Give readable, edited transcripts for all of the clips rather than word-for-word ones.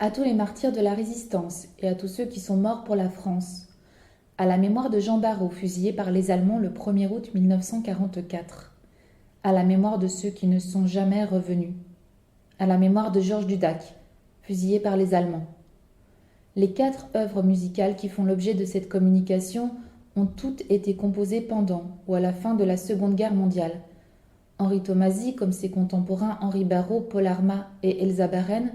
À tous les martyrs de la Résistance et à tous ceux qui sont morts pour la France. À la mémoire de Jean Barrot, fusillé par les Allemands le 1er août 1944. À la mémoire de ceux qui ne sont jamais revenus. À la mémoire de Georges Dudac, fusillé par les Allemands. Les 4 œuvres musicales qui font l'objet de cette communication ont toutes été composées pendant ou à la fin de la Seconde Guerre mondiale. Henri Tomasi, comme ses contemporains Henri Barrot, Paul Armat et Elsa Baren,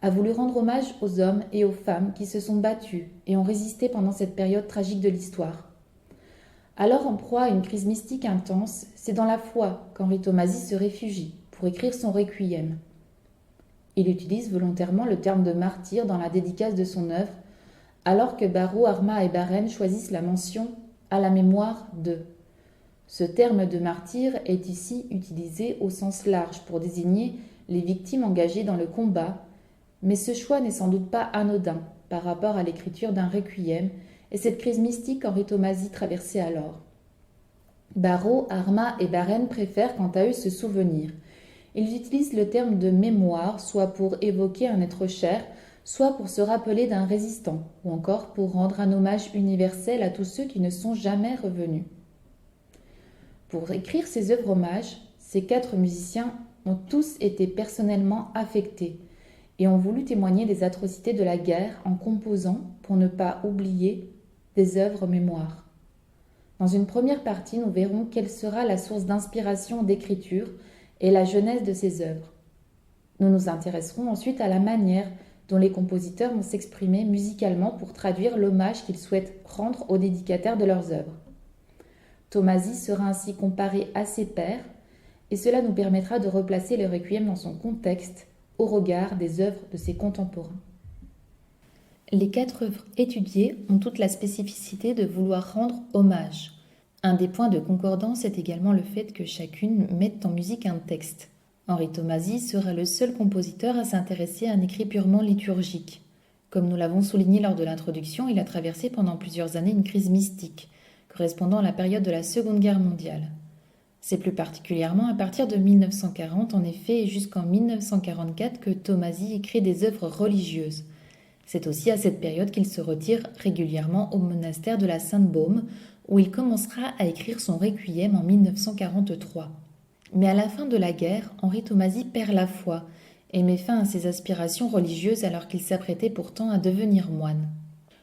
a voulu rendre hommage aux hommes et aux femmes qui se sont battus et ont résisté pendant cette période tragique de l'histoire. Alors en proie à une crise mystique intense, c'est dans la foi qu'Henri Tomasi se réfugie pour écrire son requiem. Il utilise volontairement le terme de martyr dans la dédicace de son œuvre, alors que Barrot, Armat et Baren choisissent la mention « à la mémoire de ». Ce terme de martyr est ici utilisé au sens large pour désigner les victimes engagées dans le combat, mais ce choix n'est sans doute pas anodin par rapport à l'écriture d'un requiem et cette crise mystique qu'Henri Tomasi traversait alors. Barrot, Armat et Baren préfèrent quant à eux se souvenir. Ils utilisent le terme de mémoire, soit pour évoquer un être cher, soit pour se rappeler d'un résistant, ou encore pour rendre un hommage universel à tous ceux qui ne sont jamais revenus. Pour écrire ces œuvres hommages, ces 4 musiciens ont tous été personnellement affectés et ont voulu témoigner des atrocités de la guerre en composant, pour ne pas oublier, des œuvres mémoire. Dans une première partie, nous verrons quelle sera la source d'inspiration d'écriture et la jeunesse de ces œuvres. Nous nous intéresserons ensuite à la manière dont les compositeurs vont s'exprimer musicalement pour traduire l'hommage qu'ils souhaitent rendre aux dédicataires de leurs œuvres. Tomasi sera ainsi comparé à ses pairs, et cela nous permettra de replacer le requiem dans son contexte au regard des œuvres de ses contemporains. Les 4 œuvres étudiées ont toute la spécificité de vouloir rendre hommage. Un des points de concordance est également le fait que chacune mette en musique un texte. Henri Tomasi sera le seul compositeur à s'intéresser à un écrit purement liturgique. Comme nous l'avons souligné lors de l'introduction, il a traversé pendant plusieurs années une crise mystique, correspondant à la période de la Seconde Guerre mondiale. C'est plus particulièrement à partir de 1940, en effet, et jusqu'en 1944 que Tomasi écrit des œuvres religieuses. C'est aussi à cette période qu'il se retire régulièrement au monastère de la Sainte-Baume, où il commencera à écrire son requiem en 1943. Mais à la fin de la guerre, Henri Tomasi perd la foi et met fin à ses aspirations religieuses alors qu'il s'apprêtait pourtant à devenir moine.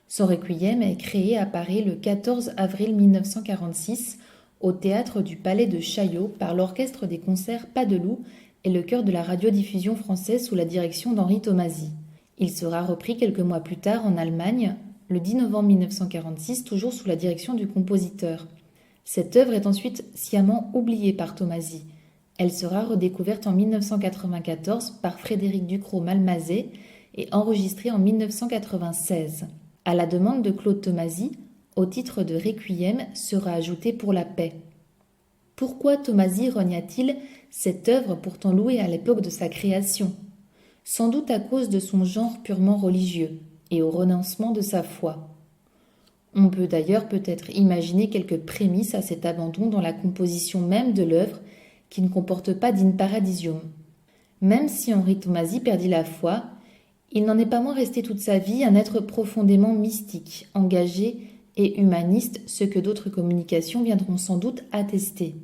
Son requiem est créé à Paris le 14 avril 1946 au théâtre du Palais de Chaillot par l'orchestre des concerts Pas de Loup et le chœur de la radiodiffusion française sous la direction d'Henri Tomasi. Il sera repris quelques mois plus tard en Allemagne, le 10 novembre 1946, toujours sous la direction du compositeur. Cette œuvre est ensuite sciemment oubliée par Tomasi. Elle sera redécouverte en 1994 par Frédéric Ducrot-Malmazet et enregistrée en 1996. À la demande de Claude Tomasi, au titre de Requiem sera ajouté Pour la paix. Pourquoi Tomasi renia-t-il cette œuvre pourtant louée à l'époque de sa création ? Sans doute à cause de son genre purement religieux et au renoncement de sa foi. On peut d'ailleurs peut-être imaginer quelques prémices à cet abandon dans la composition même de l'œuvre qui ne comporte pas d'in paradisium. Même si Henri Tomasi perdit la foi, il n'en est pas moins resté toute sa vie un être profondément mystique, engagé et humaniste, ce que d'autres communications viendront sans doute attester.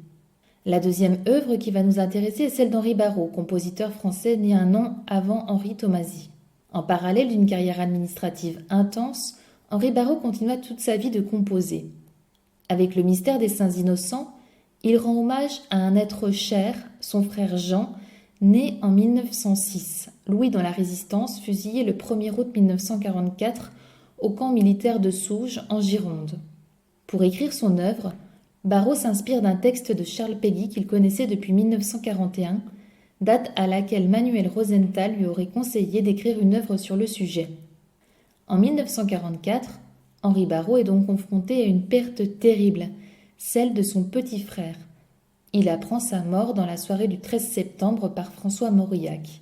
La deuxième œuvre qui va nous intéresser est celle d'Henri Barrot, compositeur français né un an avant Henri Tomasi. En parallèle d'une carrière administrative intense, Henri Barrot continua toute sa vie de composer. Avec le mystère des Saints Innocents, il rend hommage à un être cher, son frère Jean, né en 1906, loué dans la Résistance, fusillé le 1er août 1944 au camp militaire de Souges, en Gironde. Pour écrire son œuvre, Barrot s'inspire d'un texte de Charles Péguy qu'il connaissait depuis 1941, date à laquelle Manuel Rosenthal lui aurait conseillé d'écrire une œuvre sur le sujet. En 1944, Henri Barrot est donc confronté à une perte terrible, celle de son petit frère. Il apprend sa mort dans la soirée du 13 septembre par François Mauriac.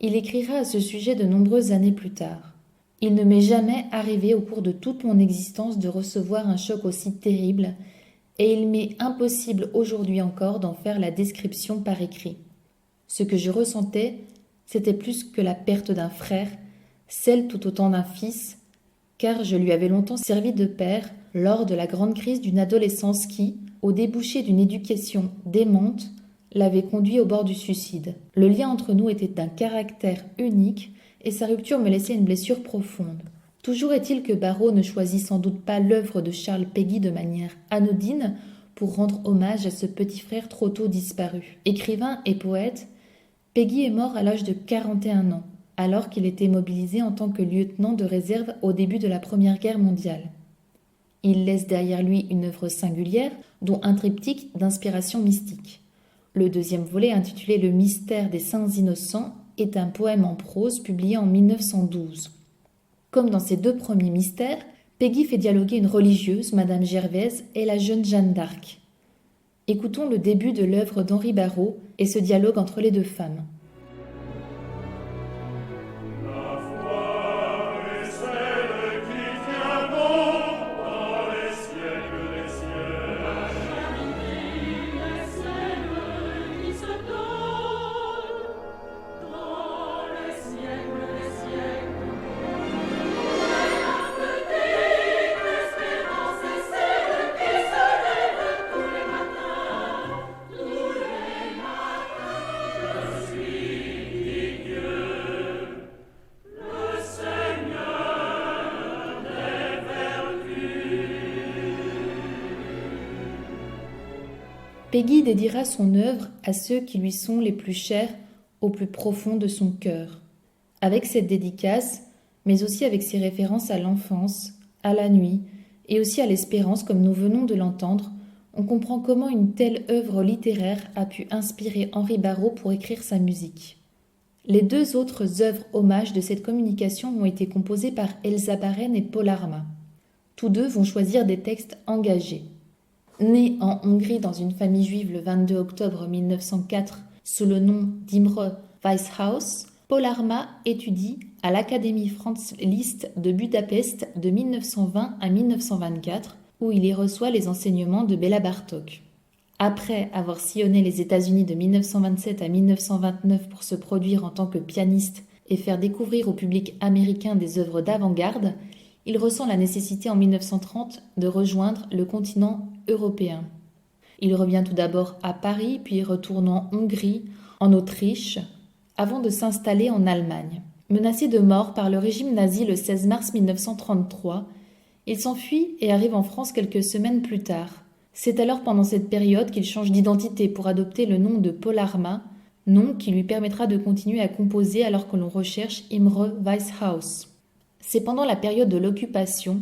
Il écrira à ce sujet de nombreuses années plus tard. « Il ne m'est jamais arrivé au cours de toute mon existence de recevoir un choc aussi terrible, et il m'est impossible aujourd'hui encore d'en faire la description par écrit. Ce que je ressentais, c'était plus que la perte d'un frère, celle tout autant d'un fils, car je lui avais longtemps servi de père lors de la grande crise d'une adolescence qui, au débouché d'une éducation démente, l'avait conduit au bord du suicide. Le lien entre nous était d'un caractère unique et sa rupture me laissait une blessure profonde. Toujours est-il que Barrow ne choisit sans doute pas l'œuvre de Charles Péguy de manière anodine pour rendre hommage à ce petit frère trop tôt disparu. Écrivain et poète, Péguy est mort à l'âge de 41 ans, alors qu'il était mobilisé en tant que lieutenant de réserve au début de la Première Guerre mondiale. Il laisse derrière lui une œuvre singulière, dont un triptyque d'inspiration mystique. Le deuxième volet, intitulé Le mystère des saints innocents, est un poème en prose publié en 1912. Comme dans ses deux premiers mystères, Péguy fait dialoguer une religieuse, Madame Gervaise, et la jeune Jeanne d'Arc. Écoutons le début de l'œuvre d'Henri Barrow et ce dialogue entre les deux femmes. Péguy dédiera son œuvre à ceux qui lui sont les plus chers au plus profond de son cœur. Avec cette dédicace, mais aussi avec ses références à l'enfance, à la nuit et aussi à l'espérance comme nous venons de l'entendre, on comprend comment une telle œuvre littéraire a pu inspirer Henri Barrow pour écrire sa musique. Les deux autres œuvres hommages de cette communication ont été composées par Elsa Baren et Paul Arma. Tous deux vont choisir des textes engagés. Né en Hongrie dans une famille juive le 22 octobre 1904 sous le nom d'Imre Weishaus, Paul Arma étudie à l'Académie Franz Liszt de Budapest de 1920 à 1924, où il y reçoit les enseignements de Béla Bartók. Après avoir sillonné les États-Unis de 1927 à 1929 pour se produire en tant que pianiste et faire découvrir au public américain des œuvres d'avant-garde, il ressent la nécessité en 1930 de rejoindre le continent européen. Il revient tout d'abord à Paris, puis retourne en Hongrie, en Autriche, avant de s'installer en Allemagne. Menacé de mort par le régime nazi le 16 mars 1933, il s'enfuit et arrive en France quelques semaines plus tard. C'est alors pendant cette période qu'il change d'identité pour adopter le nom de Paul Arma, nom qui lui permettra de continuer à composer alors que l'on recherche Imre Weishaus. C'est pendant la période de l'occupation,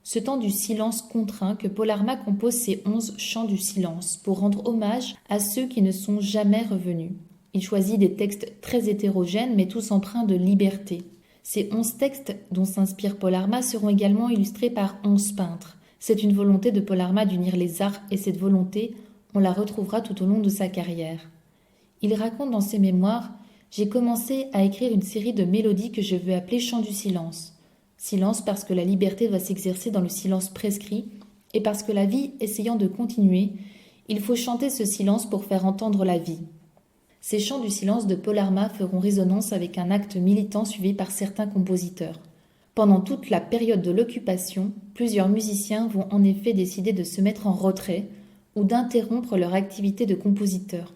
ce temps du silence contraint, que Paul Arma compose ses 11 chants du silence pour rendre hommage à ceux qui ne sont jamais revenus. Il choisit des textes très hétérogènes mais tous empreints de liberté. Ces 11 textes dont s'inspire Paul Arma seront également illustrés par 11 peintres. C'est une volonté de Paul Arma d'unir les arts et cette volonté, on la retrouvera tout au long de sa carrière. Il raconte dans ses mémoires « J'ai commencé à écrire une série de mélodies que je veux appeler chants du silence. Silence parce que la liberté doit s'exercer dans le silence prescrit et parce que la vie essayant de continuer, il faut chanter ce silence pour faire entendre la vie. » Ces chants du silence de Paul Arma feront résonance avec un acte militant suivi par certains compositeurs. Pendant toute la période de l'occupation, plusieurs musiciens vont en effet décider de se mettre en retrait ou d'interrompre leur activité de compositeur.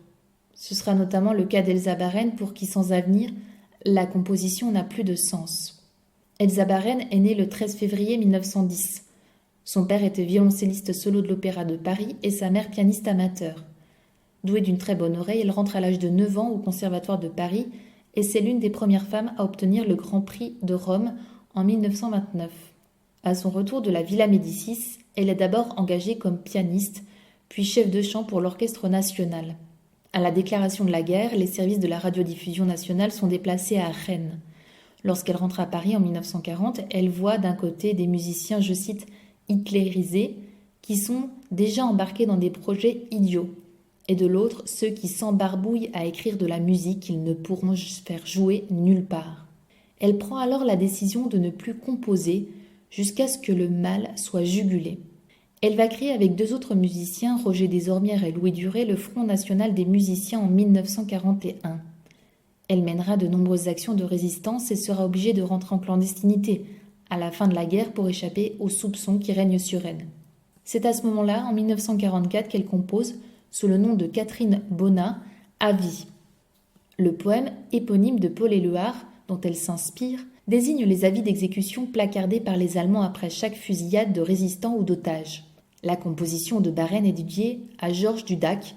Ce sera notamment le cas d'Elsa Baren pour qui, sans avenir, la composition n'a plus de sens. Elsa Baren est née le 13 février 1910. Son père était violoncelliste solo de l'Opéra de Paris et sa mère pianiste amateur. Douée d'une très bonne oreille, elle rentre à l'âge de 9 ans au Conservatoire de Paris et c'est l'une des premières femmes à obtenir le Grand Prix de Rome en 1929. À son retour de la Villa Médicis, elle est d'abord engagée comme pianiste, puis chef de chant pour l'Orchestre national. À la déclaration de la guerre, les services de la radiodiffusion nationale sont déplacés à Rennes. Lorsqu'elle rentre à Paris en 1940, elle voit d'un côté des musiciens, je cite, « hitlérisés », qui sont déjà embarqués dans des projets idiots, et de l'autre ceux qui s'embarbouillent à écrire de la musique qu'ils ne pourront faire jouer nulle part. Elle prend alors la décision de ne plus composer jusqu'à ce que le mal soit jugulé. Elle va créer avec deux autres musiciens, Roger Desormières et Louis Duret, le Front national des musiciens en 1941. Elle mènera de nombreuses actions de résistance et sera obligée de rentrer en clandestinité à la fin de la guerre pour échapper aux soupçons qui règnent sur elle. C'est à ce moment-là, en 1944, qu'elle compose, sous le nom de Catherine Bonnat, À vie. Le poème éponyme de Paul Éluard, dont elle s'inspire, désigne les avis d'exécution placardés par les Allemands après chaque fusillade de résistants ou d'otages. La composition de Barrène est dédiée à Georges Dudac,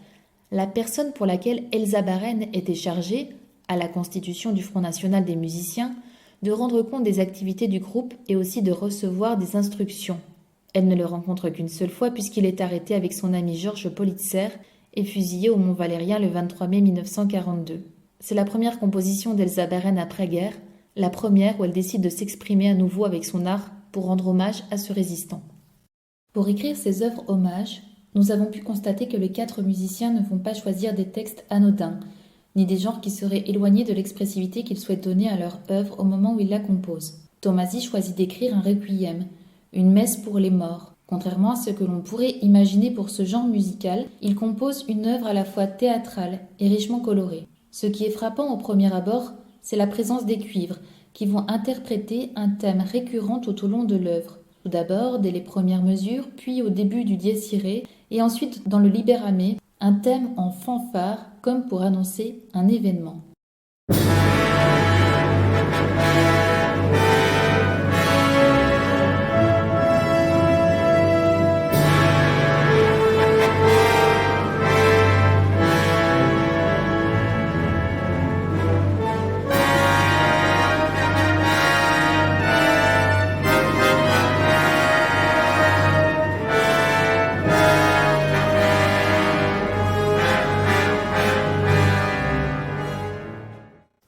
la personne pour laquelle Elsa Barrène était chargée, à la constitution du Front national des musiciens, de rendre compte des activités du groupe et aussi de recevoir des instructions. Elle ne le rencontre qu'une seule fois puisqu'il est arrêté avec son ami Georges Politzer et fusillé au Mont-Valérien le 23 mai 1942. C'est la première composition d'Elsa Barrène après-guerre, la première où elle décide de s'exprimer à nouveau avec son art pour rendre hommage à ce résistant. Pour écrire ces œuvres hommages, nous avons pu constater que les 4 musiciens ne vont pas choisir des textes anodins, ni des genres qui seraient éloignés de l'expressivité qu'ils souhaitent donner à leur œuvre au moment où ils la composent. Tomasi choisit d'écrire un requiem, une messe pour les morts. Contrairement à ce que l'on pourrait imaginer pour ce genre musical, il compose une œuvre à la fois théâtrale et richement colorée. Ce qui est frappant au premier abord, c'est la présence des cuivres, qui vont interpréter un thème récurrent tout au long de l'œuvre. Tout d'abord, dès les premières mesures, puis au début du dies irae, et ensuite dans le libérame, un thème en fanfare, comme pour annoncer un événement.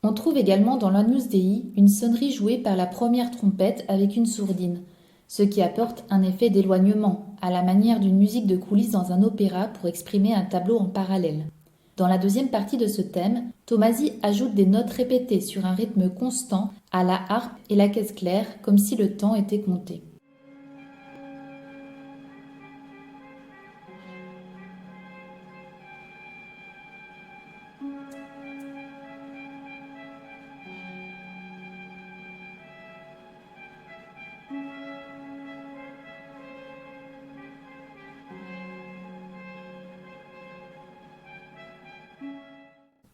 On trouve également dans l'Agnus Dei une sonnerie jouée par la première trompette avec une sourdine, ce qui apporte un effet d'éloignement, à la manière d'une musique de coulisses dans un opéra pour exprimer un tableau en parallèle. Dans la deuxième partie de ce thème, Tomasi ajoute des notes répétées sur un rythme constant à la harpe et la caisse claire, comme si le temps était compté.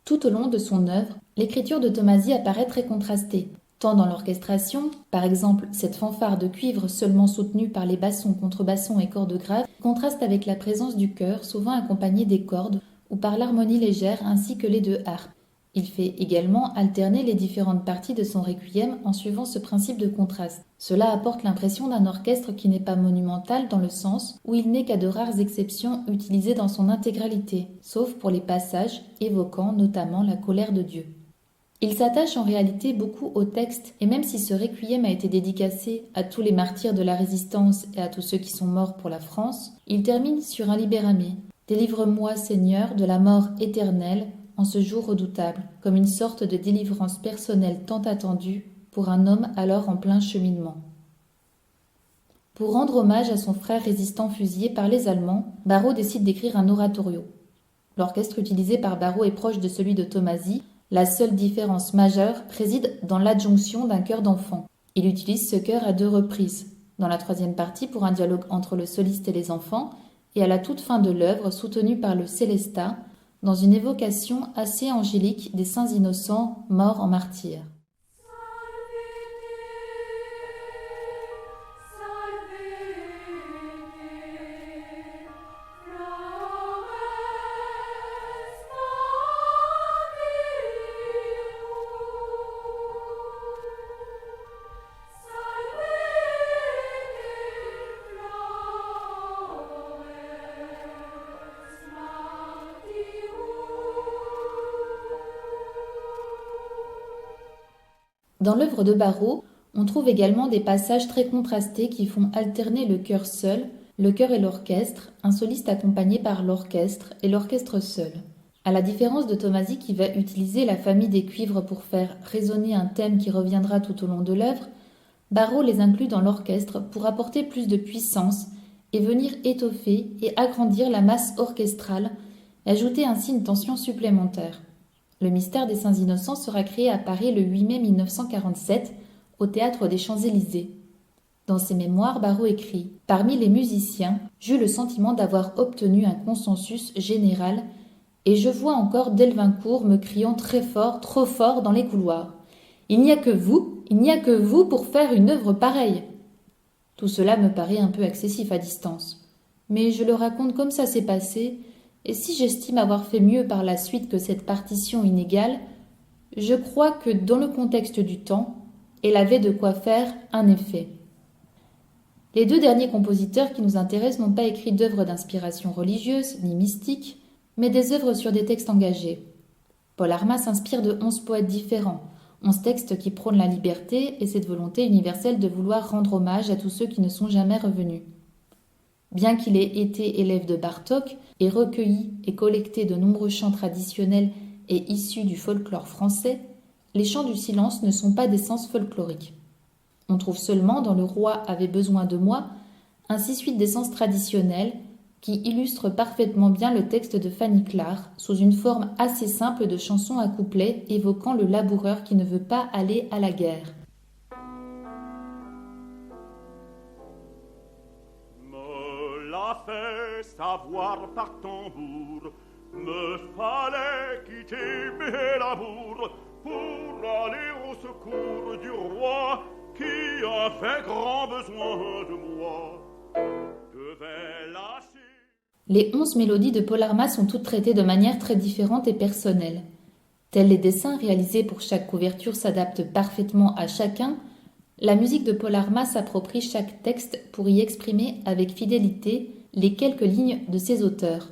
Tout au long de son œuvre, l'écriture de Tomasi apparaît très contrastée, tant dans l'orchestration, par exemple cette fanfare de cuivre seulement soutenue par les bassons, contrebassons et cordes graves, contraste avec la présence du chœur, souvent accompagné des cordes, ou par l'harmonie légère ainsi que les 2 harpes. Il fait également alterner les différentes parties de son requiem en suivant ce principe de contraste. Cela apporte l'impression d'un orchestre qui n'est pas monumental dans le sens où il n'est qu'à de rares exceptions utilisé dans son intégralité, sauf pour les passages évoquant notamment la colère de Dieu. Il s'attache en réalité beaucoup au texte, et même si ce requiem a été dédicacé à tous les martyrs de la résistance et à tous ceux qui sont morts pour la France, il termine sur un libérame. « Délivre-moi, Seigneur, de la mort éternelle, en ce jour redoutable, comme une sorte de délivrance personnelle tant attendue pour un homme alors en plein cheminement. » Pour rendre hommage à son frère résistant fusillé par les Allemands, Barrault décide d'écrire un oratorio. L'orchestre utilisé par Barrault est proche de celui de Tomasi. La seule différence majeure réside dans l'adjonction d'un chœur d'enfant. Il utilise ce chœur à 2 reprises, dans la 3e partie pour un dialogue entre le soliste et les enfants, et à la toute fin de l'œuvre soutenu par le Célestat, dans une évocation assez angélique des saints innocents morts en martyrs. Dans l'œuvre de Barrault, on trouve également des passages très contrastés qui font alterner le chœur seul, le chœur et l'orchestre, un soliste accompagné par l'orchestre et l'orchestre seul. À la différence de Tomasi qui va utiliser la famille des cuivres pour faire résonner un thème qui reviendra tout au long de l'œuvre, Barrault les inclut dans l'orchestre pour apporter plus de puissance et venir étoffer et agrandir la masse orchestrale et ajouter ainsi une tension supplémentaire. Le mystère des Saints Innocents sera créé à Paris le 8 mai 1947 au Théâtre des Champs-Élysées. Dans ses mémoires, Barrault écrit « Parmi les musiciens, j'eus le sentiment d'avoir obtenu un consensus général et je vois encore Delvincourt me criant très fort, trop fort dans les couloirs. Il n'y a que vous pour faire une œuvre pareille. » Tout cela me paraît un peu excessif à distance. Mais je le raconte comme ça s'est passé, et si j'estime avoir fait mieux par la suite que cette partition inégale, je crois que dans le contexte du temps, elle avait de quoi faire un effet. Les deux derniers compositeurs qui nous intéressent n'ont pas écrit d'œuvres d'inspiration religieuse ni mystique, mais des œuvres sur des textes engagés. Paul Armas s'inspire de 11 poètes différents, 11 textes qui prônent la liberté et cette volonté universelle de vouloir rendre hommage à tous ceux qui ne sont jamais revenus. Bien qu'il ait été élève de Bartók et recueilli et collecté de nombreux chants traditionnels et issus du folklore français, les chants du silence ne sont pas d'essence folklorique. On trouve seulement dans Le roi avait besoin de moi un six-huit d'essence traditionnelle qui illustre parfaitement bien le texte de Fanny Clar sous une forme assez simple de chanson à couplets évoquant le laboureur qui ne veut pas aller à la guerre. Me l'a fait savoir par tambour, me fallait quitter mes labours pour aller au secours du roi qui avait grand besoin de moi. Devait lâcher. Les 11 mélodies de Paul Armas sont toutes traitées de manière très différente et personnelle. Tels les dessins réalisés pour chaque couverture s'adaptent parfaitement à chacun, la musique de Paul Armas s'approprie chaque texte pour y exprimer avec fidélité les quelques lignes de ses auteurs.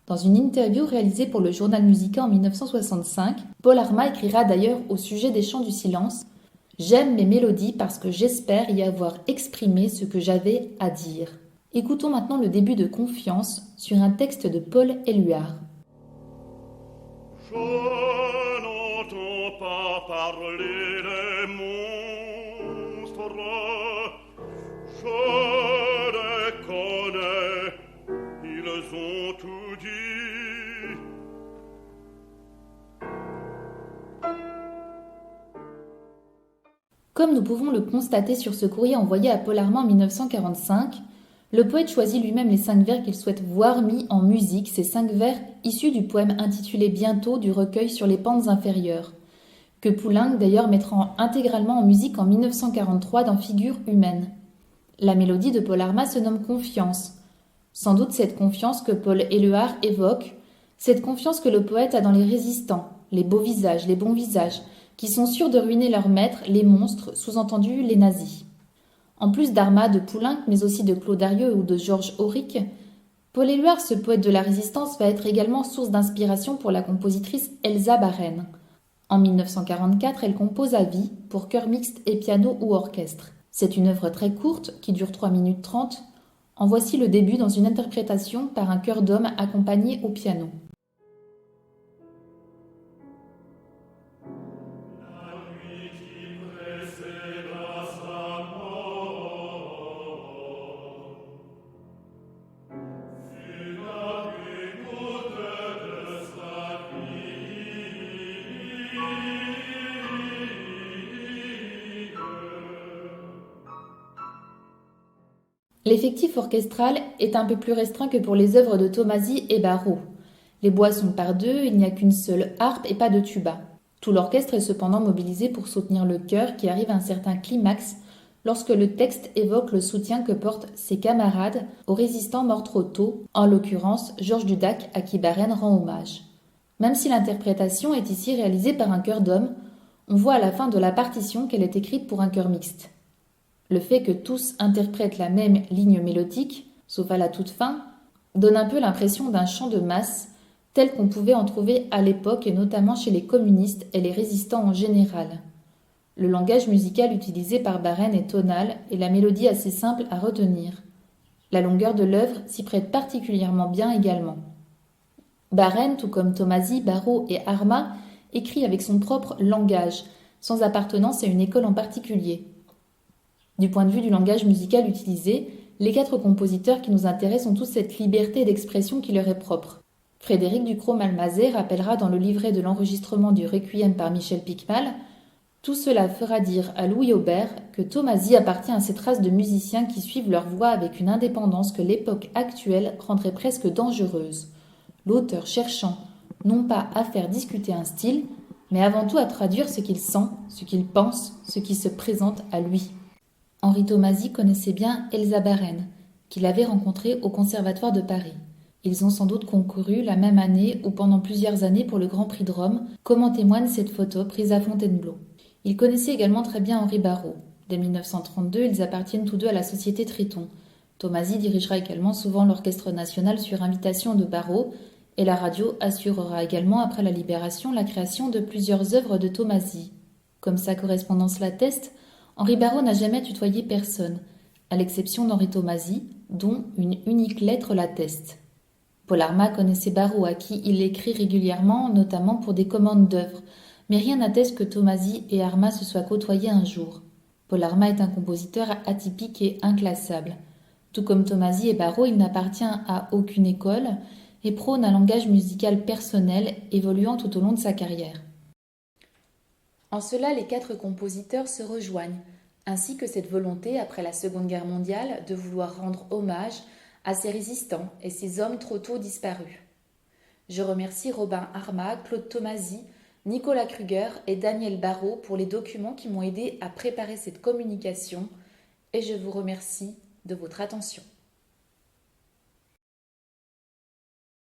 Dans une interview réalisée pour le Journal Musica en 1965, Paul Armas écrira d'ailleurs au sujet des chants du silence « J'aime mes mélodies parce que j'espère y avoir exprimé ce que j'avais à dire ». Écoutons maintenant le début de Confiance sur un texte de Paul Éluard. Je n'entends pas parler des monstres, je les connais, ils ont tout dit. Comme nous pouvons le constater sur ce courrier envoyé à Paul Armas en 1945, le poète choisit lui-même les 5 vers qu'il souhaite voir mis en musique, ces 5 vers issus du poème intitulé Bientôt du recueil sur les pentes inférieures, que Poulenc d'ailleurs mettra intégralement en musique en 1943 dans Figures humaines. La mélodie de Paul Armas se nomme Confiance. Sans doute cette confiance que Paul Éluard évoque, cette confiance que le poète a dans les résistants, les beaux visages, les bons visages, qui sont sûrs de ruiner leurs maîtres, les monstres, sous-entendu les nazis. En plus d'Armas, de Poulenc, mais aussi de Claude Arieu ou de Georges Auric, Paul Éluard, ce poète de la Résistance, va être également source d'inspiration pour la compositrice Elsa Baren. En 1944, elle compose à vie, pour chœur mixte et piano ou orchestre. C'est une œuvre très courte, qui dure 3 minutes 30. En voici le début dans une interprétation par un chœur d'hommes accompagné au piano. L'effectif orchestral est un peu plus restreint que pour les œuvres de Tomasi et Barrault. Les bois sont par 2, il n'y a qu'une seule harpe et pas de tuba. Tout l'orchestre est cependant mobilisé pour soutenir le chœur qui arrive à un certain climax lorsque le texte évoque le soutien que portent ses camarades aux résistants morts trop tôt, en l'occurrence Georges Dudac à qui Baren rend hommage. Même si l'interprétation est ici réalisée par un chœur d'hommes, on voit à la fin de la partition qu'elle est écrite pour un chœur mixte. Le fait que tous interprètent la même ligne mélodique, sauf à la toute fin, donne un peu l'impression d'un chant de masse, tel qu'on pouvait en trouver à l'époque et notamment chez les communistes et les résistants en général. Le langage musical utilisé par Baren est tonal et la mélodie assez simple à retenir. La longueur de l'œuvre s'y prête particulièrement bien également. Baren, tout comme Tomasi, Barrault et Armas, écrit avec son propre langage, sans appartenance à une école en particulier. Du point de vue du langage musical utilisé, les 4 compositeurs qui nous intéressent ont tous cette liberté d'expression qui leur est propre. Frédéric Ducrot-Malmazy rappellera dans le livret de l'enregistrement du Requiem par Michel Picmal: tout cela fera dire à Louis Aubert que Thomasy appartient à cette race de musiciens qui suivent leur voie avec une indépendance que l'époque actuelle rendrait presque dangereuse. L'auteur cherchant non pas à faire discuter un style, mais avant tout à traduire ce qu'il sent, ce qu'il pense, ce qui se présente à lui. Henri Thomasy connaissait bien Elsa Baren, qu'il avait rencontrée au Conservatoire de Paris. Ils ont sans doute concouru la même année ou pendant plusieurs années pour le Grand Prix de Rome, comme en témoigne cette photo prise à Fontainebleau. Il connaissait également très bien Henri Barrault. Dès 1932, ils appartiennent tous deux à la Société Triton. Thomasy dirigera également souvent l'Orchestre national sur invitation de Barrault, et la radio assurera également après la Libération la création de plusieurs œuvres de Thomasy. Comme sa correspondance l'atteste, Henri Barrault n'a jamais tutoyé personne, à l'exception d'Henri Thomasy, dont une unique lettre l'atteste. Paul Armat connaissait Barrault, à qui il écrit régulièrement, notamment pour des commandes d'œuvres, mais rien n'atteste que Thomasy et Armat se soient côtoyés un jour. Paul Armat est un compositeur atypique et inclassable. Tout comme Thomasy et Barrault, il n'appartient à aucune école et prône un langage musical personnel évoluant tout au long de sa carrière. En cela, les quatre compositeurs se rejoignent, ainsi que cette volonté, après la Seconde Guerre mondiale, de vouloir rendre hommage à ces résistants et ces hommes trop tôt disparus. Je remercie Robin Armat, Claude Thomasy, Nicolas Kruger et Daniel Barrault pour les documents qui m'ont aidé à préparer cette communication, et je vous remercie de votre attention.